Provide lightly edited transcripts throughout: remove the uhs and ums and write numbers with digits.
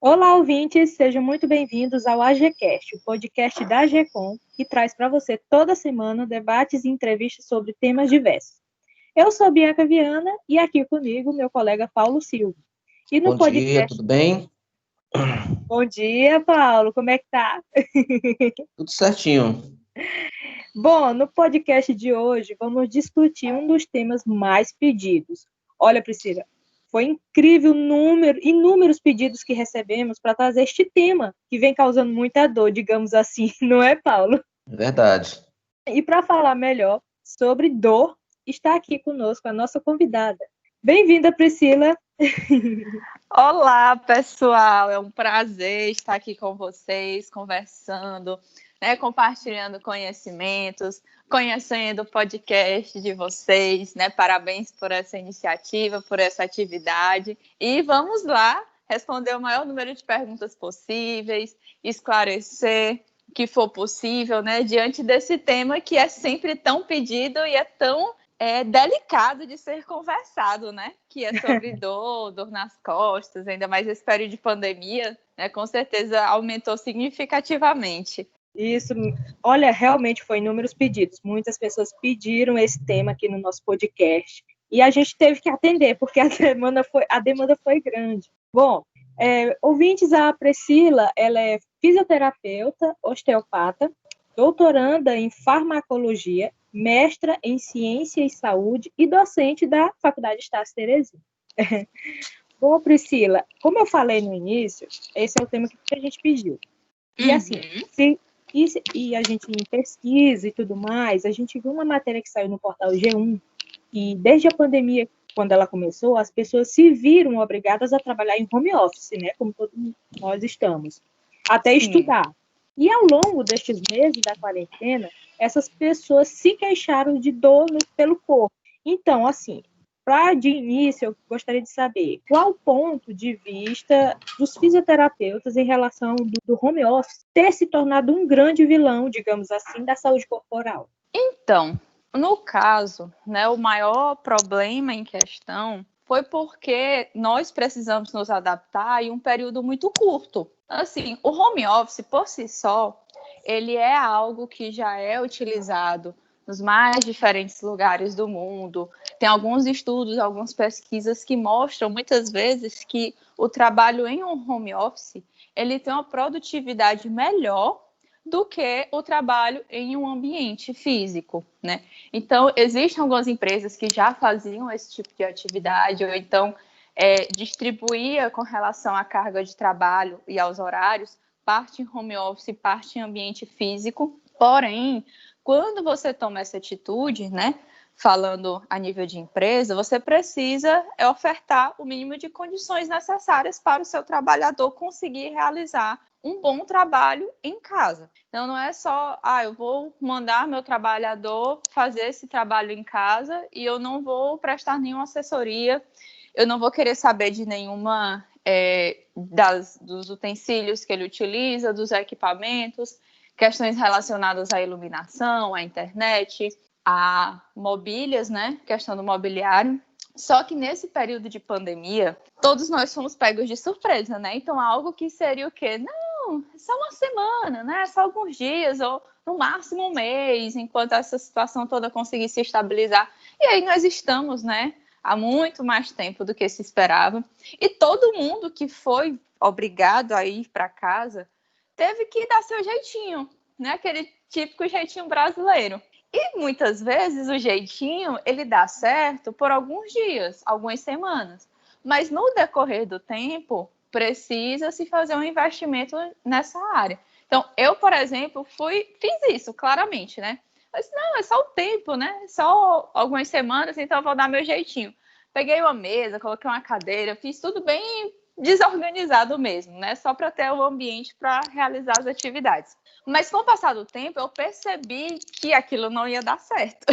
Olá, ouvintes, sejam muito bem-vindos ao AGCast, o podcast da AGCOM, que traz para você toda semana debates e entrevistas sobre temas diversos. Eu sou Bianca Viana e aqui comigo meu colega Paulo Silva. E no Bom dia, podcast... tudo bem? Bom dia, Paulo, como é que tá? Tudo certinho. Bom, no podcast de hoje vamos discutir um dos temas mais pedidos. Olha, Priscila, foi incrível inúmeros pedidos que recebemos para trazer este tema, que vem causando muita dor, digamos assim, não é, Paulo? É verdade. E para falar melhor sobre dor, está aqui conosco a nossa convidada. Bem-vinda, Priscila. Olá, pessoal. É um prazer estar aqui com vocês, conversando, compartilhando conhecimentos, conhecendo o podcast de vocês, Parabéns por essa iniciativa, por essa atividade. E vamos lá responder o maior número de perguntas possíveis, esclarecer o que for possível, diante desse tema que é sempre tão pedido e é tão delicado de ser conversado, que é sobre dor nas costas, ainda mais esse período de pandemia, com certeza aumentou significativamente. Isso, olha, realmente foi inúmeros pedidos. Muitas pessoas pediram esse tema aqui no nosso podcast e a gente teve que atender, porque a demanda foi grande. Bom, ouvintes, a Priscila, ela é fisioterapeuta, osteopata, doutoranda em farmacologia, mestra em ciência e saúde e docente da Faculdade Estácio Terezinha. Bom, Priscila, como eu falei no início, esse é o tema que a gente pediu. E assim, e a gente em pesquisa e tudo mais, a gente viu uma matéria que saiu no portal G1, e desde a pandemia, quando ela começou, as pessoas se viram obrigadas a trabalhar em home office, né, como todos nós estamos, até estudar. E ao longo destes meses da quarentena, essas pessoas se queixaram de dor pelo corpo. Então, assim, de início, eu gostaria de saber qual o ponto de vista dos fisioterapeutas em relação do home office ter se tornado um grande vilão, digamos assim, da saúde corporal. Então, no caso, o maior problema em questão foi porque nós precisamos nos adaptar em um período muito curto. Assim, o home office, por si só, ele é algo que já é utilizado nos mais diferentes lugares do mundo. Tem alguns estudos, algumas pesquisas que mostram, muitas vezes, que o trabalho em um home office, ele tem uma produtividade melhor do que o trabalho em um ambiente físico, Então, existem algumas empresas que já faziam esse tipo de atividade, ou então distribuía com relação à carga de trabalho e aos horários, parte em home office, parte em ambiente físico. Porém, quando você toma essa atitude, falando a nível de empresa, você precisa ofertar o mínimo de condições necessárias para o seu trabalhador conseguir realizar um bom trabalho em casa. Então, não é só, eu vou mandar meu trabalhador fazer esse trabalho em casa e eu não vou prestar nenhuma assessoria, eu não vou querer saber de nenhuma dos utensílios que ele utiliza, dos equipamentos, questões relacionadas à iluminação, à internet, a mobílias, questão do mobiliário. Só que nesse período de pandemia, todos nós fomos pegos de surpresa, Então, algo que seria o quê? Não, é só uma semana, Só alguns dias, ou no máximo um mês, enquanto essa situação toda conseguir se estabilizar. E aí nós estamos, há muito mais tempo do que se esperava. E todo mundo que foi obrigado a ir para casa teve que dar seu jeitinho, Aquele típico jeitinho brasileiro. E muitas vezes o jeitinho, ele dá certo por alguns dias, algumas semanas. Mas no decorrer do tempo, precisa-se fazer um investimento nessa área. Então, eu, por exemplo, fiz isso, claramente, Mas não, é só o tempo, Só algumas semanas, então eu vou dar meu jeitinho. Peguei uma mesa, coloquei uma cadeira, fiz tudo bem desorganizado mesmo, Só para ter o ambiente para realizar as atividades. Mas com o passar do tempo, eu percebi que aquilo não ia dar certo.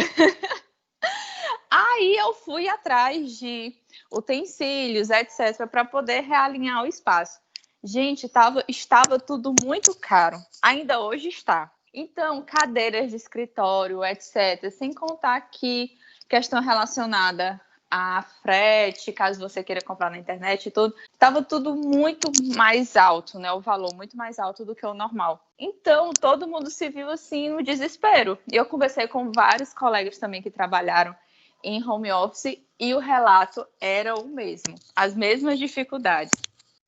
Aí eu fui atrás de utensílios, etc., para poder realinhar o espaço. Gente, estava tudo muito caro. Ainda hoje está. Então, cadeiras de escritório, etc., sem contar que questão relacionada a frete, caso você queira comprar na internet e tudo, estava tudo muito mais alto, né? O valor muito mais alto do que o normal. Então, todo mundo se viu assim no desespero. E eu conversei com vários colegas também que trabalharam em home office e o relato era o mesmo, as mesmas dificuldades.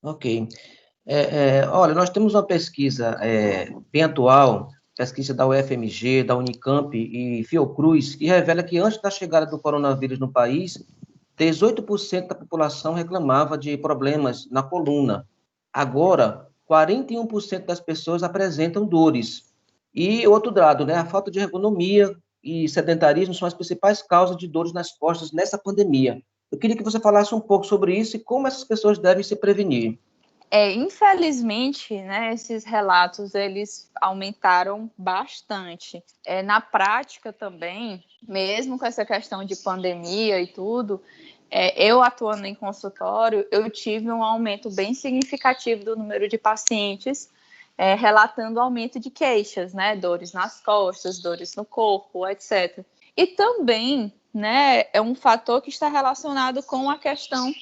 Ok. Olha, nós temos uma pesquisa bem atual, pesquisa da UFMG, da Unicamp e Fiocruz, que revela que antes da chegada do coronavírus no país, 18% da população reclamava de problemas na coluna. Agora, 41% das pessoas apresentam dores. E outro dado, né, a falta de ergonomia e sedentarismo são as principais causas de dores nas costas nessa pandemia. Eu queria que você falasse um pouco sobre isso e como essas pessoas devem se prevenir. Infelizmente, né, esses relatos eles aumentaram bastante. Na prática também, mesmo com essa questão de pandemia e tudo, eu atuando em consultório, eu tive um aumento bem significativo do número de pacientes relatando aumento de queixas, né, dores nas costas, dores no corpo, etc. E também, né, é um fator que está relacionado com a questão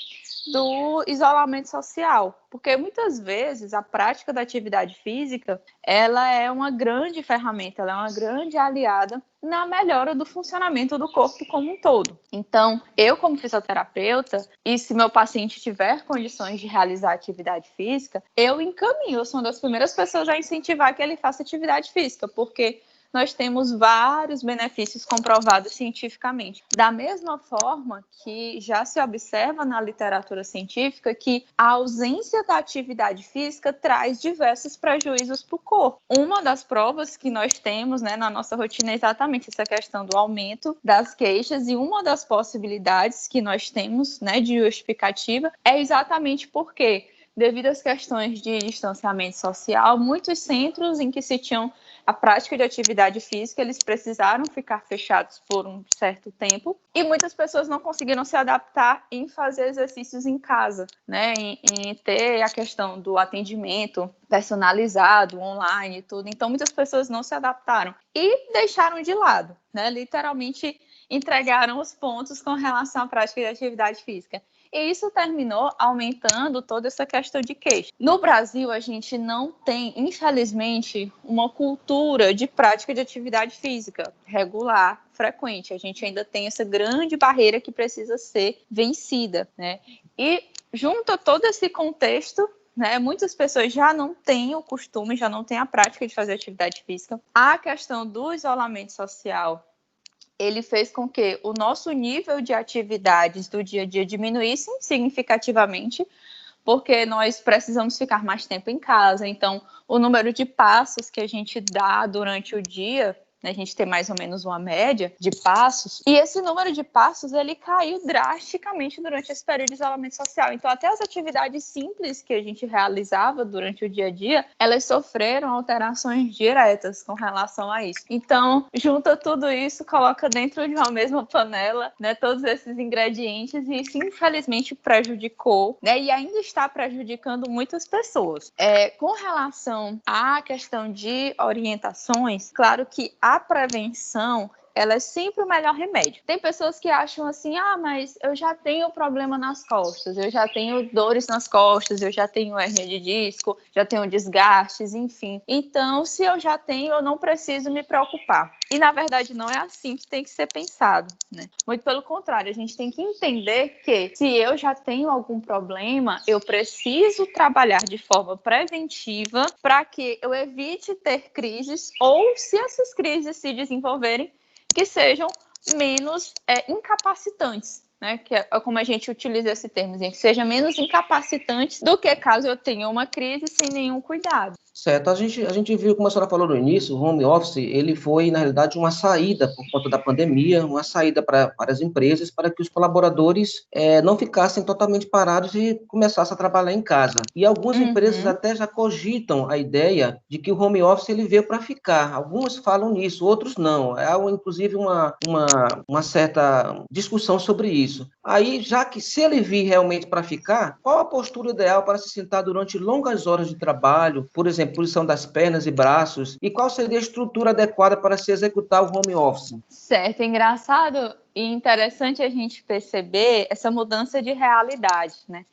do isolamento social, porque muitas vezes a prática da atividade física, ela é uma grande ferramenta, ela é uma grande aliada na melhora do funcionamento do corpo como um todo. Então, eu como fisioterapeuta, e se meu paciente tiver condições de realizar atividade física, eu encaminho, eu sou uma das primeiras pessoas a incentivar que ele faça atividade física, porque nós temos vários benefícios comprovados cientificamente. Da mesma forma que já se observa na literatura científica que a ausência da atividade física traz diversos prejuízos para o corpo. Uma das provas que nós temos, né, na nossa rotina é exatamente essa questão do aumento das queixas, e uma das possibilidades que nós temos, né, de justificativa é exatamente porque, devido às questões de distanciamento social, muitos centros em que se tinham a prática de atividade física, eles precisaram ficar fechados por um certo tempo e muitas pessoas não conseguiram se adaptar em fazer exercícios em casa, né? Em ter a questão do atendimento personalizado, online e tudo. Então, muitas pessoas não se adaptaram e deixaram de lado, né? Literalmente entregaram os pontos com relação à prática de atividade física. E isso terminou aumentando toda essa questão de queixa. No Brasil, a gente não tem, infelizmente, uma cultura de prática de atividade física regular, frequente. A gente ainda tem essa grande barreira que precisa ser vencida, né? E junto a todo esse contexto, né, muitas pessoas já não têm o costume, já não têm a prática de fazer atividade física. A questão do isolamento social, ele fez com que o nosso nível de atividades do dia a dia diminuísse significativamente, porque nós precisamos ficar mais tempo em casa. Então, o número de passos que a gente dá durante o dia, a gente tem mais ou menos uma média de passos, e esse número de passos ele caiu drasticamente durante esse período de isolamento social. Então, até as atividades simples que a gente realizava durante o dia a dia, elas sofreram alterações diretas com relação a isso. Então, junta tudo isso, coloca dentro de uma mesma panela, né, todos esses ingredientes, e isso infelizmente prejudicou, né, e ainda está prejudicando muitas pessoas. Com relação à questão de orientações, claro que a prevenção, ela é sempre o melhor remédio. Tem pessoas que acham assim, mas eu já tenho problema nas costas, eu já tenho dores nas costas, eu já tenho hérnia de disco, já tenho desgastes, enfim. Então, se eu já tenho, eu não preciso me preocupar. E, na verdade, não é assim que tem que ser pensado, né? Muito pelo contrário, a gente tem que entender que se eu já tenho algum problema, eu preciso trabalhar de forma preventiva para que eu evite ter crises, ou se essas crises se desenvolverem, que sejam menos incapacitantes, né? Que é como a gente utiliza esse termo, que seja menos incapacitantes do que caso eu tenha uma crise sem nenhum cuidado. Certo, a gente viu, como a senhora falou no início, o home office, ele foi, na realidade, uma saída por conta da pandemia, uma saída para as empresas, para que os colaboradores não ficassem totalmente parados e começassem a trabalhar em casa. E algumas empresas até já cogitam a ideia de que o home office ele veio para ficar. Algumas falam nisso, outros não. Há, inclusive, uma certa discussão sobre isso. Aí, já que se ele vir realmente para ficar, qual a postura ideal para se sentar durante longas horas de trabalho, por exemplo, exemplo, posição das pernas e braços, e qual seria a estrutura adequada para se executar o home office? Certo, é engraçado e interessante a gente perceber essa mudança de realidade, né?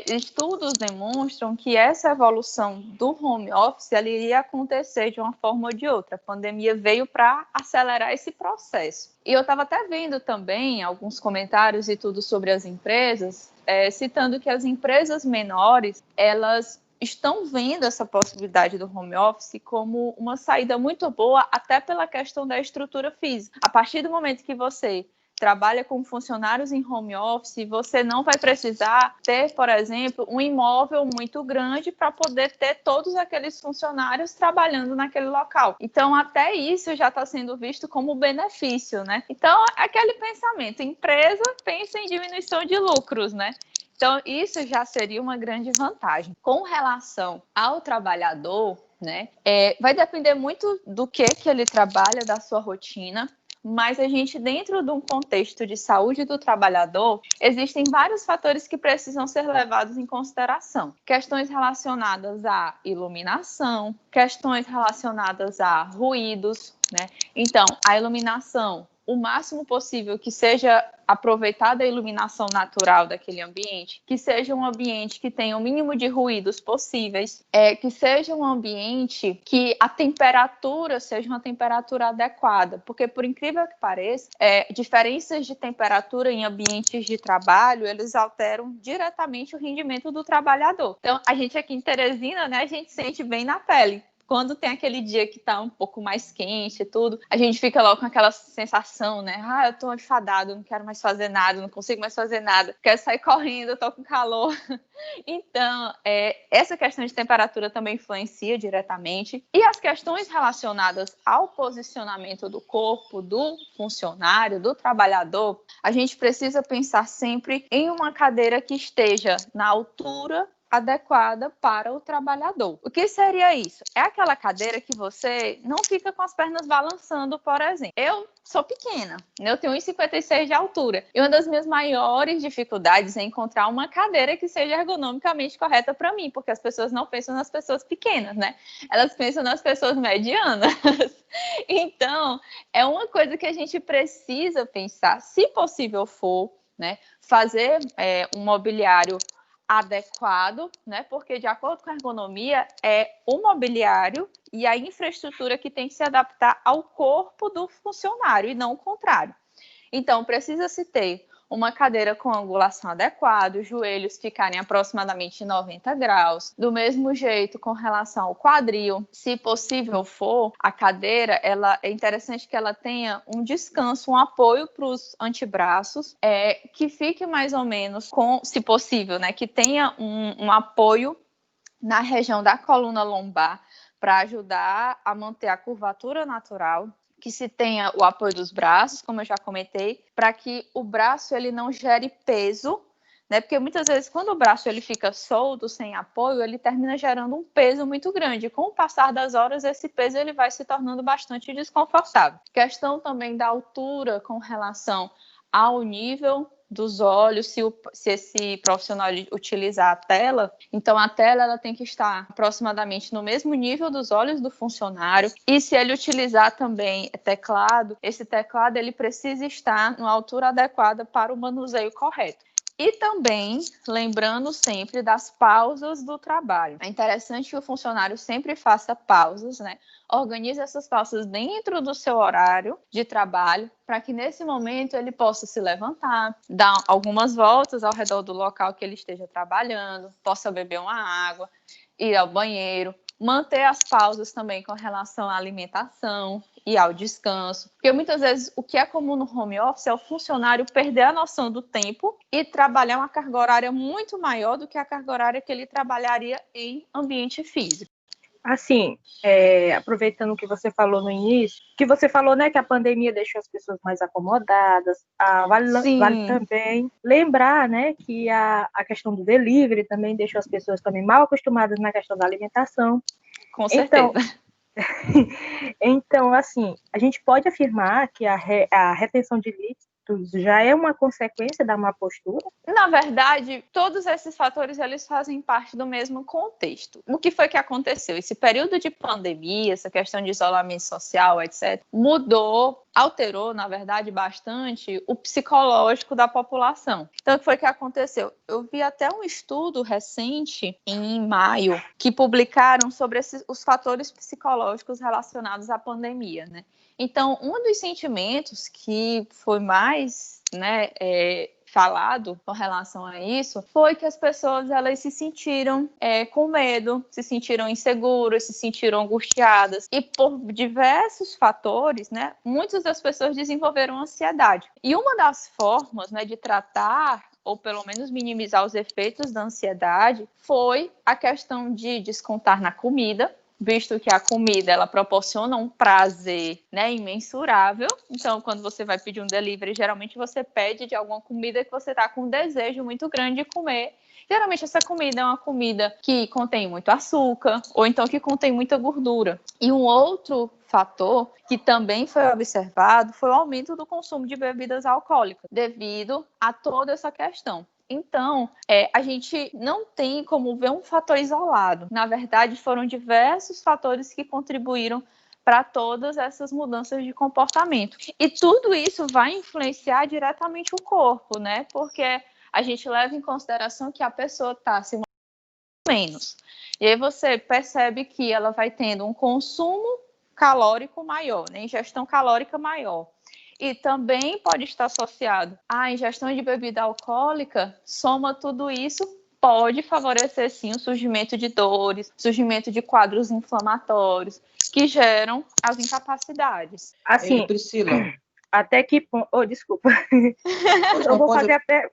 Estudos demonstram que essa evolução do home office ela iria acontecer de uma forma ou de outra. A pandemia veio para acelerar esse processo. E eu estava até vendo também alguns comentários e tudo sobre as empresas, citando que as empresas menores, elas estão vendo essa possibilidade do home office como uma saída muito boa, até pela questão da estrutura física. A partir do momento que você trabalha com funcionários em home office, você não vai precisar ter, por exemplo, um imóvel muito grande para poder ter todos aqueles funcionários trabalhando naquele local. Então, até isso já está sendo visto como benefício, né? Então, aquele pensamento, empresa pensa em diminuição de lucros, né? Então, isso já seria uma grande vantagem. Com relação ao trabalhador, né, vai depender muito do que ele trabalha, da sua rotina, mas a gente, dentro de um contexto de saúde do trabalhador, existem vários fatores que precisam ser levados em consideração. Questões relacionadas à iluminação, questões relacionadas a ruídos, né? Então, a iluminação, o máximo possível que seja aproveitada a iluminação natural daquele ambiente, que seja um ambiente que tenha o mínimo de ruídos possíveis, que seja um ambiente que a temperatura seja uma temperatura adequada, porque, por incrível que pareça, diferenças de temperatura em ambientes de trabalho, eles alteram diretamente o rendimento do trabalhor. Então, a gente aqui em Teresina, né, a gente sente bem na pele. Quando tem aquele dia que tá um pouco mais quente e tudo, a gente fica logo com aquela sensação, né? Eu tô enfadado, não quero mais fazer nada, não consigo mais fazer nada, quero sair correndo, tô com calor. Então, essa questão de temperatura também influencia diretamente. E as questões relacionadas ao posicionamento do corpo, do funcionário, do trabalhador, a gente precisa pensar sempre em uma cadeira que esteja na altura adequada para o trabalhador. O que seria isso? É aquela cadeira que você não fica com as pernas balançando, por exemplo. Eu sou pequena, eu tenho 1,56 de altura. E uma das minhas maiores dificuldades é encontrar uma cadeira que seja ergonomicamente correta para mim, porque as pessoas não pensam nas pessoas pequenas, né? Elas pensam nas pessoas medianas. Então, é uma coisa que a gente precisa pensar, se possível for, né, fazer um mobiliário adequado, né? Porque de acordo com a ergonomia é o mobiliário e a infraestrutura que tem que se adaptar ao corpo do funcionário e não o contrário. Então, precisa-se ter uma cadeira com angulação adequada, os joelhos ficarem aproximadamente 90 graus. Do mesmo jeito, com relação ao quadril, se possível for, a cadeira, é interessante que ela tenha um descanso, um apoio para os antebraços, que fique mais ou menos com, se possível, né, que tenha um apoio na região da coluna lombar para ajudar a manter a curvatura natural, que se tenha o apoio dos braços, como eu já comentei, para que o braço ele não gere peso, né? Porque muitas vezes quando o braço ele fica solto, sem apoio, ele termina gerando um peso muito grande. Com o passar das horas, esse peso ele vai se tornando bastante desconfortável. Questão também da altura com relação ao nível dos olhos, se esse profissional utilizar a tela, então a tela ela tem que estar aproximadamente no mesmo nível dos olhos do funcionário, e se ele utilizar também teclado, esse teclado ele precisa estar numa altura adequada para o manuseio correto. E também, lembrando sempre das pausas do trabalho. É interessante que o funcionário sempre faça pausas, né? Organize essas pausas dentro do seu horário de trabalho, para que nesse momento ele possa se levantar, dar algumas voltas ao redor do local que ele esteja trabalhando, possa beber uma água, ir ao banheiro, manter as pausas também com relação à alimentação e ao descanso, porque muitas vezes o que é comum no home office é o funcionário perder a noção do tempo e trabalhar uma carga horária muito maior do que a carga horária que ele trabalharia em ambiente físico. Assim, aproveitando o que você falou no início, que você falou, né, que a pandemia deixou as pessoas mais acomodadas, vale também lembrar, né, que a questão do delivery também deixou as pessoas também mal acostumadas na questão da alimentação. Com certeza. Então, assim, a gente pode afirmar que a retenção de líquidos hábitos já é uma consequência da má postura? Na verdade, todos esses fatores eles fazem parte do mesmo contexto. O que foi que aconteceu? Esse período de pandemia, essa questão de isolamento social, etc., alterou, na verdade, bastante o psicológico da população. Então, o que foi que aconteceu? Eu vi até um estudo recente, em maio, que publicaram sobre os fatores psicológicos relacionados à pandemia, né? Então, um dos sentimentos que foi mais, falado com relação a isso foi que as pessoas elas se sentiram com medo, se sentiram inseguras, se sentiram angustiadas e por diversos fatores, né, muitas das pessoas desenvolveram ansiedade. E uma das formas, né, de tratar ou pelo menos minimizar os efeitos da ansiedade foi a questão de descontar na comida, visto que a comida ela proporciona um prazer, né, imensurável. Então, quando você vai pedir um delivery, geralmente você pede de alguma comida que você está com um desejo muito grande de comer. Geralmente essa comida é uma comida que contém muito açúcar ou então que contém muita gordura. E um outro fator que também foi observado foi o aumento do consumo de bebidas alcoólicas devido a toda essa questão. Então, a gente não tem como ver um fator isolado. Na verdade, foram diversos fatores que contribuíram para todas essas mudanças de comportamento. E tudo isso vai influenciar diretamente o corpo, né? Porque a gente leva em consideração que a pessoa está se movendo menos. E aí você percebe que ela vai tendo um consumo calórico maior, né? Ingestão calórica maior. E também pode estar associado à ingestão de bebida alcoólica, soma tudo isso, pode favorecer sim o surgimento de dores, surgimento de quadros inflamatórios, que geram as incapacidades. Assim, Priscila. Até que ponto... Oh, desculpa. Eu vou fazer até...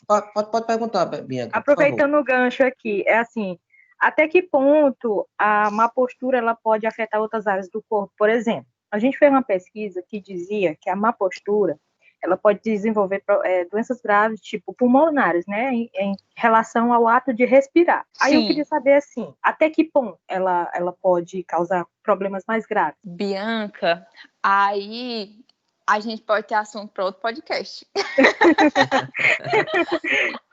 Pode perguntar, Bianca. Aproveitando o gancho aqui, assim, até que ponto a má postura ela pode afetar outras áreas do corpo? Por exemplo, a gente fez uma pesquisa que dizia que a má postura ela pode desenvolver doenças graves, tipo pulmonares, né, em relação ao ato de respirar. Sim. Aí eu queria saber, assim, até que ponto ela pode causar problemas mais graves? Bianca, aí a gente pode ter assunto para outro podcast.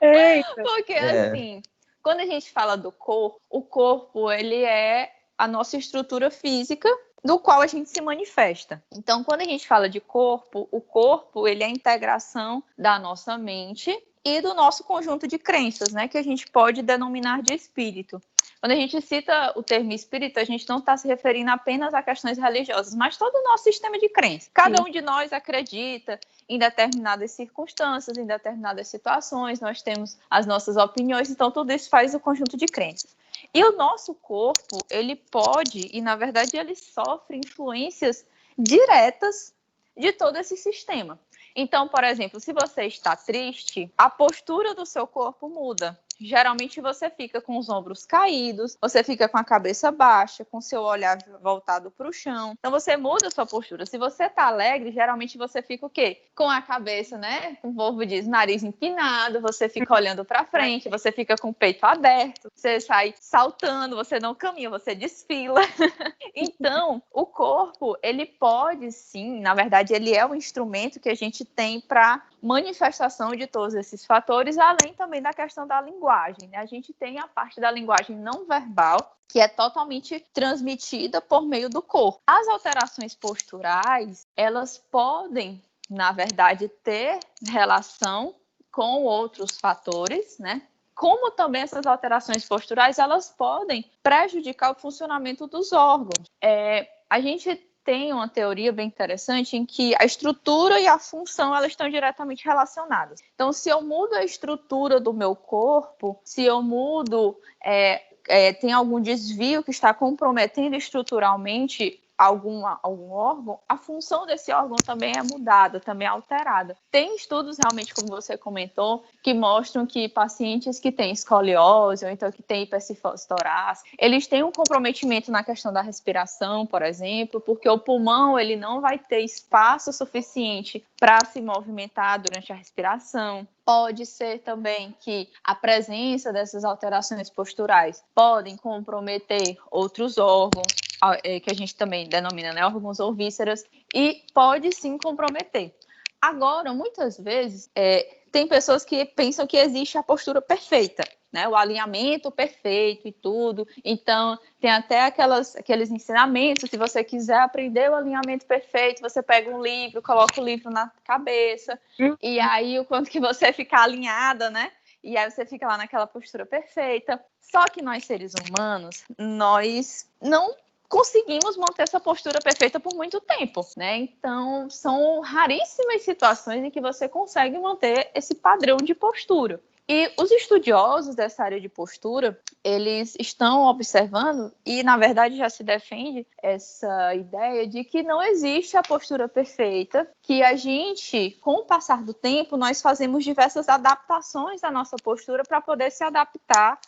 Eita. Porque, assim, quando a gente fala do corpo, o corpo, ele é a nossa estrutura física do qual a gente se manifesta. Então, quando a gente fala de corpo, o corpo, ele é a integração da nossa mente e do nosso conjunto de crenças, né, que a gente pode denominar de espírito. Quando a gente cita o termo espírito, a gente não está se referindo apenas a questões religiosas, mas todo o nosso sistema de crenças. Cada um de nós acredita em determinadas circunstâncias, em determinadas situações, nós temos as nossas opiniões, então tudo isso faz o conjunto de crenças. E o nosso corpo, ele pode, e na verdade ele sofre influências diretas de todo esse sistema. Então, por exemplo, se você está triste, a postura do seu corpo muda. Geralmente você fica com os ombros caídos, você fica com a cabeça baixa, com seu olhar voltado para o chão. Então você muda a sua postura. Se você está alegre, geralmente você fica o quê? Com a cabeça, né? Como o povo diz, nariz empinado, você fica olhando para frente, você fica com o peito aberto, você sai saltando, você não caminha, você desfila. Então, o corpo, ele pode sim, na verdade, ele é o instrumento que a gente tem para manifestação de todos esses fatores, além também da questão da linguagem, né? A gente tem a parte da linguagem não verbal, que é totalmente transmitida por meio do corpo. As alterações posturais, elas podem, na verdade, ter relação com outros fatores, né? Como também essas alterações posturais, elas podem prejudicar o funcionamento dos órgãos. A gente tem uma teoria bem interessante em que a estrutura e a função elas estão diretamente relacionadas. Então, se eu mudo a estrutura do meu corpo, se eu mudo, tem algum desvio que está comprometendo estruturalmente algum órgão, a função desse órgão também é mudada, também é alterada. Tem estudos realmente, como você comentou, que mostram que pacientes que têm escoliose ou então que têm hipercifose torácica, eles têm um comprometimento na questão da respiração, por exemplo, porque o pulmão ele não vai ter espaço suficiente para se movimentar durante a respiração. Pode ser também que a presença dessas alterações posturais podem comprometer outros órgãos, que a gente também denomina, né, órgãos ou vísceras, e pode sim comprometer. Agora, muitas vezes, tem pessoas que pensam que existe a postura perfeita, né? O alinhamento perfeito e tudo. Então, tem até aqueles ensinamentos. Se você quiser aprender o alinhamento perfeito, você pega um livro, coloca o livro na cabeça, e aí o quanto que você ficar alinhada, né? E aí você fica lá naquela postura perfeita. Só que nós, seres humanos, nós não conseguimos manter essa postura perfeita por muito tempo, né? Então, são raríssimas situações em que você consegue manter esse padrão de postura. E os estudiosos dessa área de postura, eles estão observando, e na verdade já se defende essa ideia de que não existe a postura perfeita, que a gente, com o passar do tempo, nós fazemos diversas adaptações à nossa postura para poder se adaptar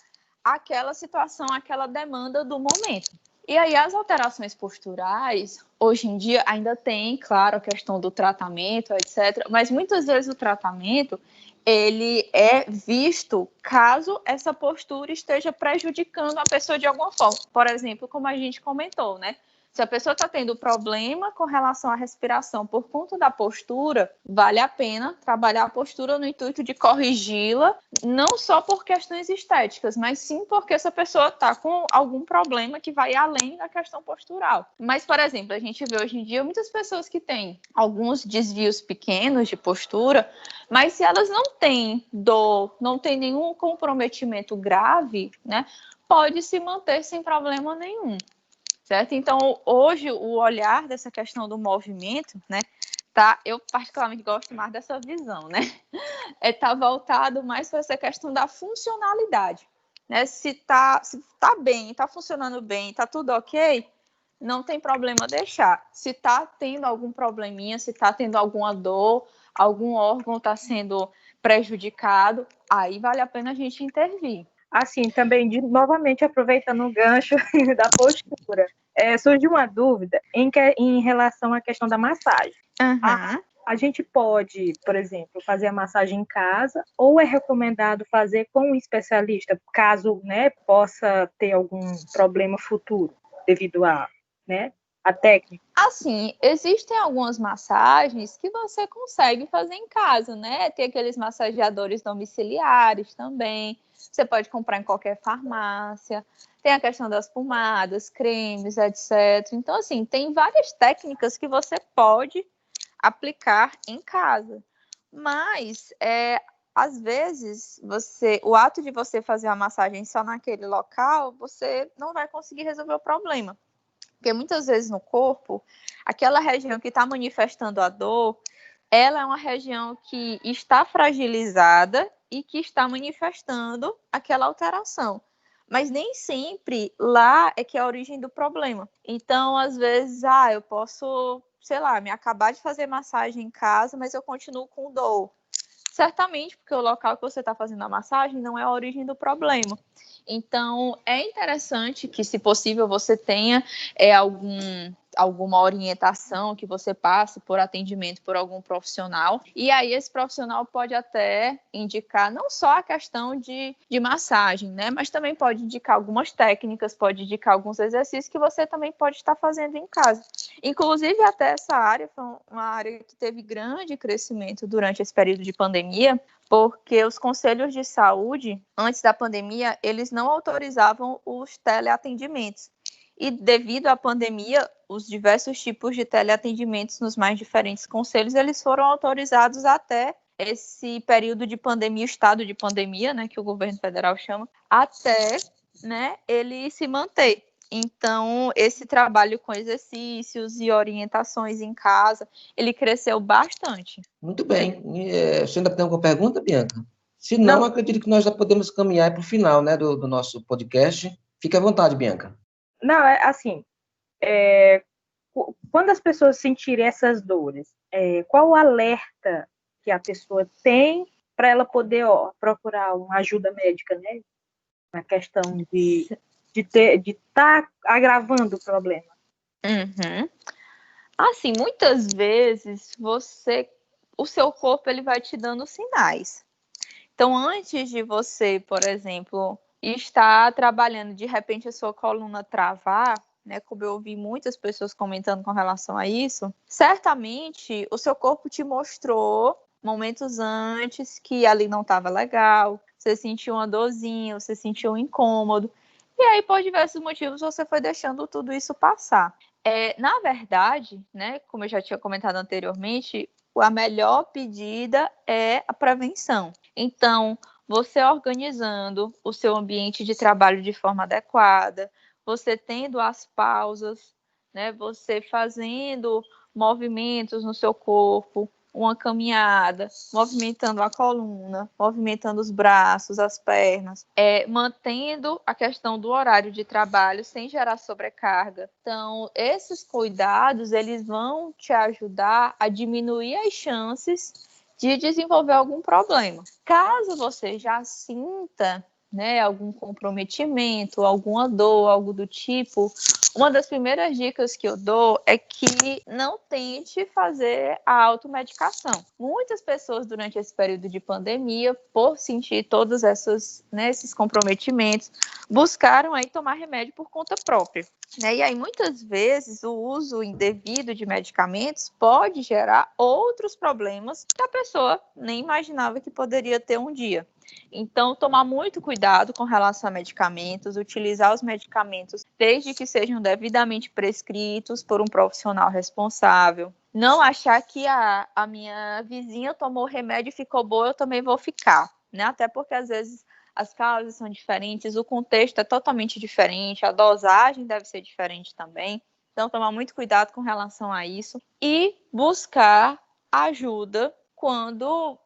àquela situação, àquela demanda do momento. E aí as alterações posturais, hoje em dia, ainda tem, claro, a questão do tratamento, etc. Mas muitas vezes o tratamento, ele é visto caso essa postura esteja prejudicando a pessoa de alguma forma. Por exemplo, como a gente comentou, né? Se a pessoa está tendo problema com relação à respiração por conta da postura, vale a pena trabalhar a postura no intuito de corrigi-la, não só por questões estéticas, mas sim porque essa pessoa está com algum problema que vai além da questão postural. Mas, por exemplo, a gente vê hoje em dia muitas pessoas que têm alguns desvios pequenos de postura, mas se elas não têm dor, não têm nenhum comprometimento grave, né, pode se manter sem problema nenhum. Certo? Então, hoje, o olhar dessa questão do movimento, né, eu particularmente gosto mais dessa visão, né, tá voltado mais para essa questão da funcionalidade, né, se tá bem, tá funcionando bem, tá tudo ok, não tem problema deixar. Se tá tendo algum probleminha, se tá tendo alguma dor, algum órgão tá sendo prejudicado, aí vale a pena a gente intervir. Assim, também, novamente aproveitando o gancho da postura, surge uma dúvida em relação à questão da massagem. Uhum. A gente pode, por exemplo, fazer a massagem em casa ou é recomendado fazer com um especialista, caso, né, possa ter algum problema futuro devido a, né, a técnica? Assim, existem algumas massagens que você consegue fazer em casa, né? Tem aqueles massageadores domiciliares também. Você pode comprar em qualquer farmácia. Tem a questão das pomadas, cremes, etc. Então, assim, tem várias técnicas que você pode aplicar em casa. Mas, às vezes, o ato de você fazer a massagem só naquele local, você não vai conseguir resolver o problema. Porque muitas vezes no corpo, aquela região que está manifestando a dor, ela é uma região que está fragilizada e que está manifestando aquela alteração. Mas nem sempre lá é que é a origem do problema. Então, às vezes, eu posso, sei lá, me acabar de fazer massagem em casa, mas eu continuo com dor. Certamente, porque o local que você está fazendo a massagem não é a origem do problema. Então, é interessante que, se possível, você tenha alguma orientação, que você passe por atendimento por algum profissional. E aí, esse profissional pode até indicar não só a questão de massagem, né? Mas também pode indicar algumas técnicas, pode indicar alguns exercícios que você também pode estar fazendo em casa. Inclusive, até essa área foi uma área que teve grande crescimento durante esse período de pandemia, porque os conselhos de saúde, antes da pandemia, eles não autorizavam os teleatendimentos. E devido à pandemia, os diversos tipos de teleatendimentos nos mais diferentes conselhos, eles foram autorizados até esse período de pandemia, estado de pandemia, né, que o governo federal chama, até, né, ele se manter. Então, esse trabalho com exercícios e orientações em casa, ele cresceu bastante. Muito bem. Você ainda tem alguma pergunta, Bianca? Se não, acredito que nós já podemos caminhar para o final, né, do nosso podcast. Fique à vontade, Bianca. Não, assim, quando as pessoas sentirem essas dores, qual o alerta que a pessoa tem para ela poder procurar uma ajuda médica, né? Na questão de estar agravando o problema. Uhum. Assim, muitas vezes o seu corpo ele vai te dando sinais. Então, antes de você, por exemplo, estar trabalhando, de repente a sua coluna travar, né, como eu ouvi muitas pessoas comentando com relação a isso, certamente o seu corpo te mostrou momentos antes que ali não estava legal, você sentiu uma dorzinha, você sentiu um incômodo, e aí por diversos motivos você foi deixando tudo isso passar. Na verdade, né, como eu já tinha comentado anteriormente, a melhor pedida é a prevenção. Então, você organizando o seu ambiente de trabalho de forma adequada, você tendo as pausas, né, você fazendo movimentos no seu corpo, uma caminhada, movimentando a coluna, movimentando os braços, as pernas, mantendo a questão do horário de trabalho sem gerar sobrecarga. Então, esses cuidados, eles vão te ajudar a diminuir as chances de desenvolver algum problema. Caso você já sinta, né, algum comprometimento, alguma dor, algo do tipo, uma das primeiras dicas que eu dou é que não tente fazer a automedicação. Muitas pessoas durante esse período de pandemia, por sentir todos esses comprometimentos, buscaram aí tomar remédio por conta própria. E aí, muitas vezes, o uso indevido de medicamentos pode gerar outros problemas que a pessoa nem imaginava que poderia ter um dia. Então, tomar muito cuidado com relação a medicamentos, utilizar os medicamentos desde que sejam devidamente prescritos por um profissional responsável. Não achar que a minha vizinha tomou remédio e ficou boa, eu também vou ficar, né? Até porque, às vezes, as causas são diferentes, o contexto é totalmente diferente, a dosagem deve ser diferente também. Então, tomar muito cuidado com relação a isso e buscar ajuda quando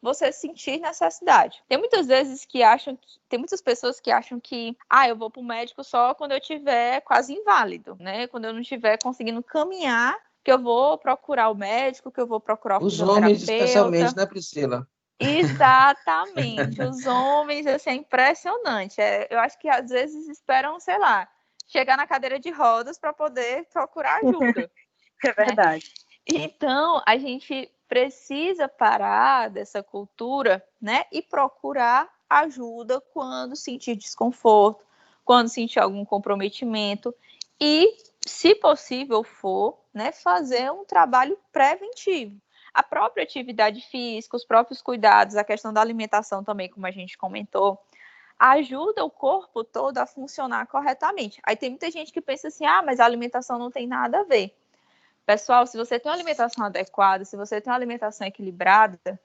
você sentir necessidade. Tem muitas pessoas que acham que eu vou para o médico só quando eu estiver quase inválido, né? Quando eu não estiver conseguindo caminhar, que eu vou procurar o médico, que eu vou procurar o Os homens, fisioterapeuta. especialmente, né, Priscila? Exatamente, os homens, assim, é impressionante. Eu acho que às vezes esperam, sei lá, chegar na cadeira de rodas para poder procurar ajuda. É verdade. Então, a gente precisa parar dessa cultura, né, e procurar ajuda quando sentir desconforto, quando sentir algum comprometimento e, se possível for, né, fazer um trabalho preventivo. A própria atividade física, os próprios cuidados, a questão da alimentação também, como a gente comentou, ajuda o corpo todo a funcionar corretamente. Aí tem muita gente que pensa assim, mas a alimentação não tem nada a ver. Pessoal, se você tem uma alimentação adequada, se você tem uma alimentação equilibrada,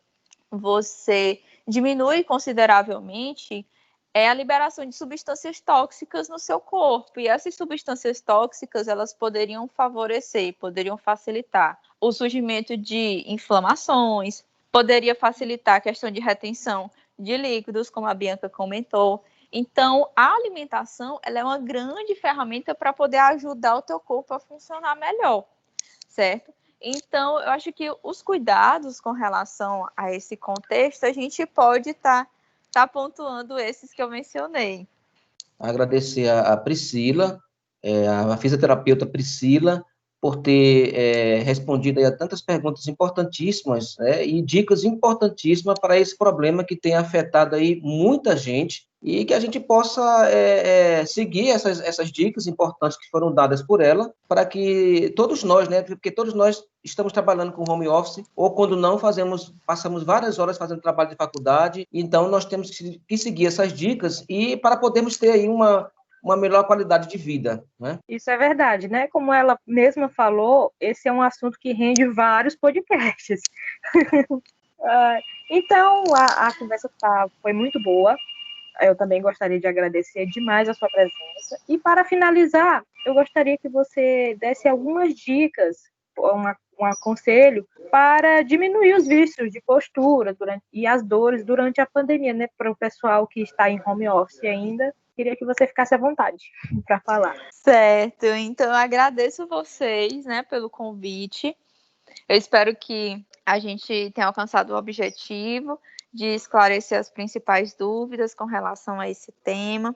você diminui consideravelmente a liberação de substâncias tóxicas no seu corpo. E essas substâncias tóxicas, elas poderiam favorecer, poderiam facilitar o surgimento de inflamações, poderia facilitar a questão de retenção de líquidos, como a Bianca comentou. Então, a alimentação, ela é uma grande ferramenta para poder ajudar o teu corpo a funcionar melhor, certo? Então, eu acho que os cuidados com relação a esse contexto, a gente pode estar pontuando esses que eu mencionei. Agradecer a Priscila, a fisioterapeuta Priscila, por ter respondido aí a tantas perguntas importantíssimas, né, e dicas importantíssimas para esse problema que tem afetado aí muita gente, e que a gente possa seguir essas dicas importantes que foram dadas por ela, para que todos nós, né, porque todos nós estamos trabalhando com home office, ou quando não, passamos várias horas fazendo trabalho de faculdade, então nós temos que seguir essas dicas e para podermos ter aí uma melhor qualidade de vida, né? Isso é verdade, né? Como ela mesma falou, esse é um assunto que rende vários podcasts. Então, a conversa foi muito boa. Eu também gostaria de agradecer demais a sua presença. E para finalizar, eu gostaria que você desse algumas dicas, um aconselho para diminuir os vícios de postura e as dores durante a pandemia, né? Para o pessoal que está em home office ainda. Queria que você ficasse à vontade para falar. Certo, então eu agradeço vocês, né, pelo convite. Eu espero que a gente tenha alcançado o objetivo de esclarecer as principais dúvidas com relação a esse tema.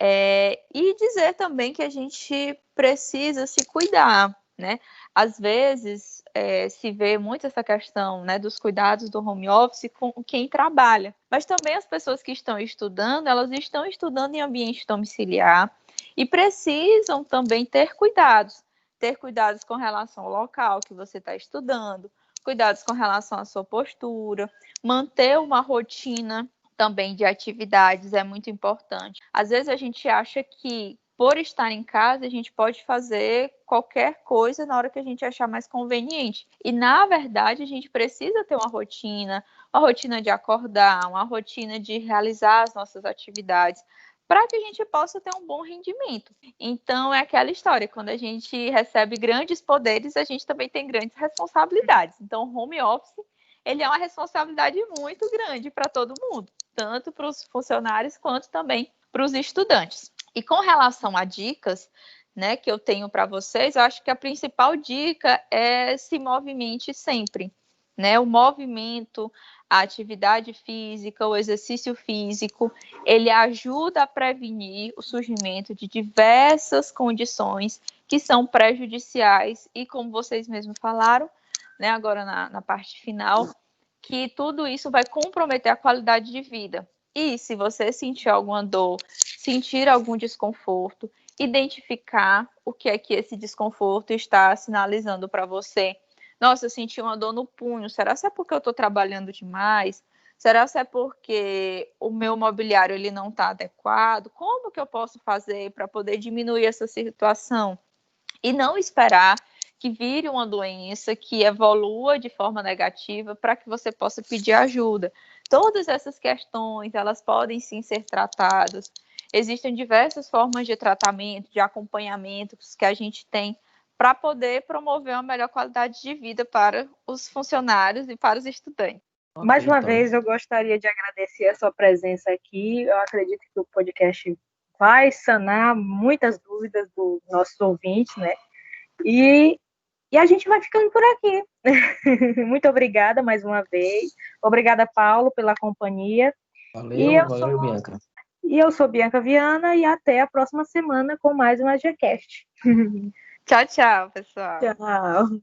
E dizer também que a gente precisa se cuidar, né? Às vezes se vê muito essa questão, né, dos cuidados do home office com quem trabalha, mas também as pessoas que estão estudando, elas estão estudando em ambiente domiciliar e precisam também ter cuidados com relação ao local que você está estudando, cuidados com relação à sua postura, manter uma rotina também de atividades é muito importante. Às vezes a gente acha que, por estar em casa, a gente pode fazer qualquer coisa na hora que a gente achar mais conveniente. E, na verdade, a gente precisa ter uma rotina de acordar, uma rotina de realizar as nossas atividades, para que a gente possa ter um bom rendimento. Então, é aquela história, quando a gente recebe grandes poderes, a gente também tem grandes responsabilidades. Então, o home office, ele é uma responsabilidade muito grande para todo mundo, tanto para os funcionários quanto também para os estudantes. E com relação a dicas, né, que eu tenho para vocês, eu acho que a principal dica é se movimente sempre, né? O movimento, a atividade física, o exercício físico, ele ajuda a prevenir o surgimento de diversas condições que são prejudiciais e, como vocês mesmos falaram, né, agora na parte final, que tudo isso vai comprometer a qualidade de vida. E se você sentir alguma dor, sentir algum desconforto, identificar o que é que esse desconforto está sinalizando para você. Nossa, eu senti uma dor no punho. Será que é porque eu estou trabalhando demais? Será que é porque o meu mobiliário ele não está adequado? Como que eu posso fazer para poder diminuir essa situação? E não esperar que vire uma doença, que evolua de forma negativa para que você possa pedir ajuda. Todas essas questões, elas podem sim ser tratadas. Existem diversas formas de tratamento, de acompanhamento que a gente tem para poder promover uma melhor qualidade de vida para os funcionários e para os estudantes. Mais uma vez, eu gostaria de agradecer a sua presença aqui. Eu acredito que o podcast vai sanar muitas dúvidas dos nossos ouvintes, né? E a gente vai ficando por aqui. Muito obrigada mais uma vez. Obrigada, Paulo, pela companhia. Valeu, Bianca. E eu sou Bianca Viana e até a próxima semana com mais um AGCast. Tchau, tchau, pessoal. Tchau.